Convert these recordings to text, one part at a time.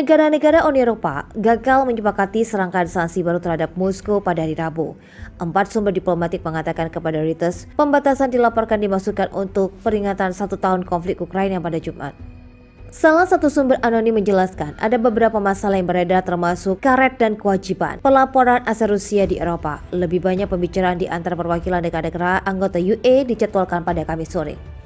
Negara-negara Uni Eropa gagal menyepakati serangkaian sanksi baru terhadap Moskow pada hari Rabu. 4 sumber diplomatik mengatakan kepada Reuters, pembatasan dilaporkan dimaksudkan untuk peringatan 1 tahun konflik Ukraina pada Jumat. Salah satu sumber anonim menjelaskan ada beberapa masalah yang beredar termasuk karet dan kewajiban pelaporan aset Rusia di Eropa. Lebih banyak pembicaraan di antara perwakilan negara-negara anggota UE dijadwalkan pada Kamis sore.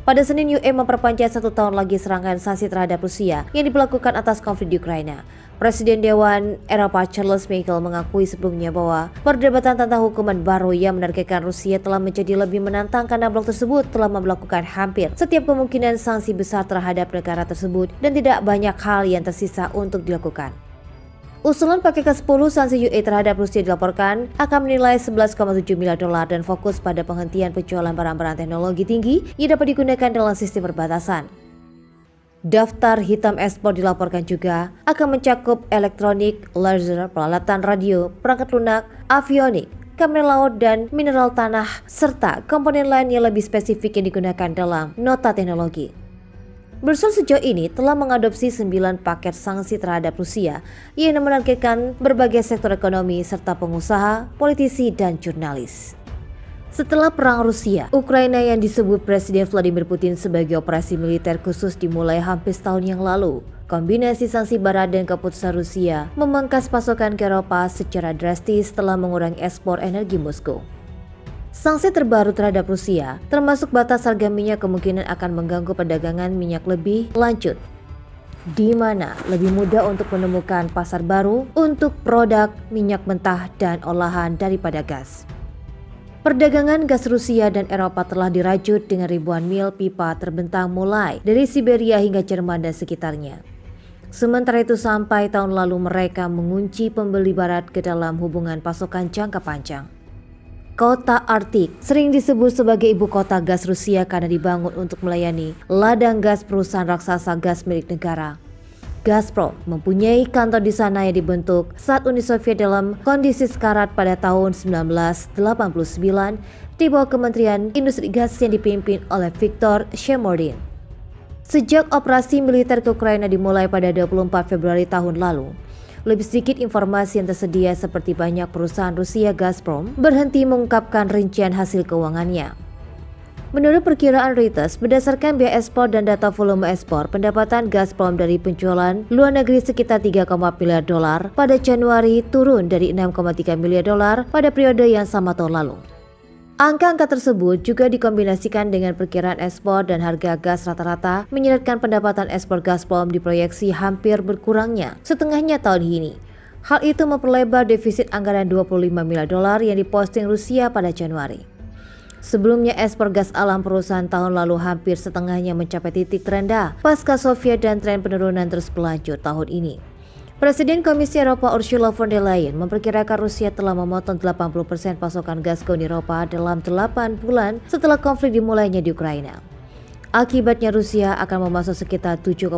Pada Senin, UE memperpanjang 1 tahun lagi serangkaian sanksi terhadap Rusia yang diberlakukan atas konflik di Ukraina. Presiden Dewan Eropa Charles Michel mengakui sebelumnya bahwa perdebatan tentang hukuman baru yang menargetkan Rusia telah menjadi lebih menantang karena blok tersebut telah melakukan hampir setiap kemungkinan sanksi besar terhadap negara tersebut dan tidak banyak hal yang tersisa untuk dilakukan. Usulan paket ke-10 sanksi UE terhadap Rusia dilaporkan akan menilai 11,7 miliar dolar dan fokus pada penghentian penjualan barang-barang teknologi tinggi yang dapat digunakan dalam sistem perbatasan. Daftar hitam ekspor dilaporkan juga akan mencakup elektronik, laser, peralatan radio, perangkat lunak, avionik, kamera laut dan mineral tanah, serta komponen lain yang lebih spesifik yang digunakan dalam nota teknologi. Brussel sejauh ini telah mengadopsi 9 paket sanksi terhadap Rusia yang menargetkan berbagai sektor ekonomi serta pengusaha, politisi, dan jurnalis. Setelah perang Rusia, Ukraina yang disebut Presiden Vladimir Putin sebagai operasi militer khusus dimulai hampir setahun yang lalu. Kombinasi sanksi barat dan keputusan Rusia memangkas pasokan ke Eropa secara drastis setelah mengurangi ekspor energi Moskow. Sanksi terbaru terhadap Rusia, termasuk batas harga minyak, kemungkinan akan mengganggu perdagangan minyak lebih lanjut, di mana lebih mudah untuk menemukan pasar baru untuk produk minyak mentah dan olahan daripada gas. Perdagangan gas Rusia dan Eropa telah dirajut dengan ribuan mil pipa terbentang mulai dari Siberia hingga Jerman dan sekitarnya. Sementara itu sampai tahun lalu mereka mengunci pembeli barat ke dalam hubungan pasokan jangka panjang. Kota Arktik sering disebut sebagai ibu kota gas Rusia karena dibangun untuk melayani ladang gas perusahaan raksasa gas milik negara. Gazprom mempunyai kantor di sana yang dibentuk saat Uni Soviet dalam kondisi sekarat pada tahun 1989 di bawah Kementerian Industri Gas yang dipimpin oleh Viktor Shemordin. Sejak operasi militer ke Ukraina dimulai pada 24 Februari tahun lalu, lebih sedikit informasi yang tersedia seperti banyak perusahaan Rusia Gazprom berhenti mengungkapkan rincian hasil keuangannya. Menurut perkiraan Reuters, berdasarkan biaya ekspor dan data volume ekspor, pendapatan Gazprom dari penjualan luar negeri sekitar 3,4 miliar dolar pada Januari turun dari 6,3 miliar dolar pada periode yang sama tahun lalu. Angka-angka tersebut juga dikombinasikan dengan perkiraan ekspor dan harga gas rata-rata menyeratkan pendapatan ekspor Gazprom diproyeksi hampir berkurangnya setengahnya tahun ini. Hal itu memperlebar defisit anggaran 25 miliar dolar yang diposting Rusia pada Januari. Sebelumnya ekspor gas alam perusahaan tahun lalu hampir setengahnya mencapai titik terendah pasca Soviet dan tren penurunan terus berlanjut tahun ini. Presiden Komisi Eropa Ursula von der Leyen memperkirakan Rusia telah memotong 80% pasokan gas ke Uni Eropa dalam 8 bulan setelah konflik dimulainya di Ukraina. Akibatnya Rusia akan memasok sekitar 7,5%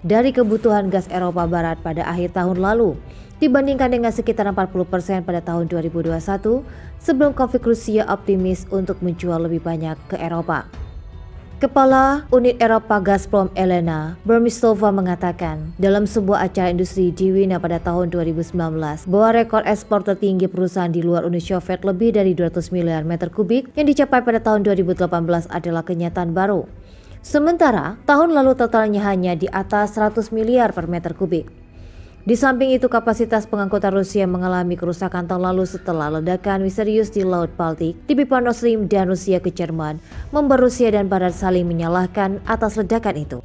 dari kebutuhan gas Eropa Barat pada akhir tahun lalu, dibandingkan dengan sekitar 40% pada tahun 2021 sebelum konflik. Rusia optimis untuk menjual lebih banyak ke Eropa. Kepala Unit Eropa Gazprom Elena Bermistova mengatakan dalam sebuah acara industri di Wina pada tahun 2019 bahwa rekor ekspor tertinggi perusahaan di luar Uni Soviet lebih dari 200 miliar meter kubik yang dicapai pada tahun 2018 adalah kenyataan baru. Sementara tahun lalu totalnya hanya di atas 100 miliar per meter kubik. Di samping itu, kapasitas pengangkutan Rusia mengalami kerusakan tahun lalu setelah ledakan misterius di Laut Baltik di pipa Nord Stream dan Rusia ke Jerman, membuat Rusia dan Barat saling menyalahkan atas ledakan itu.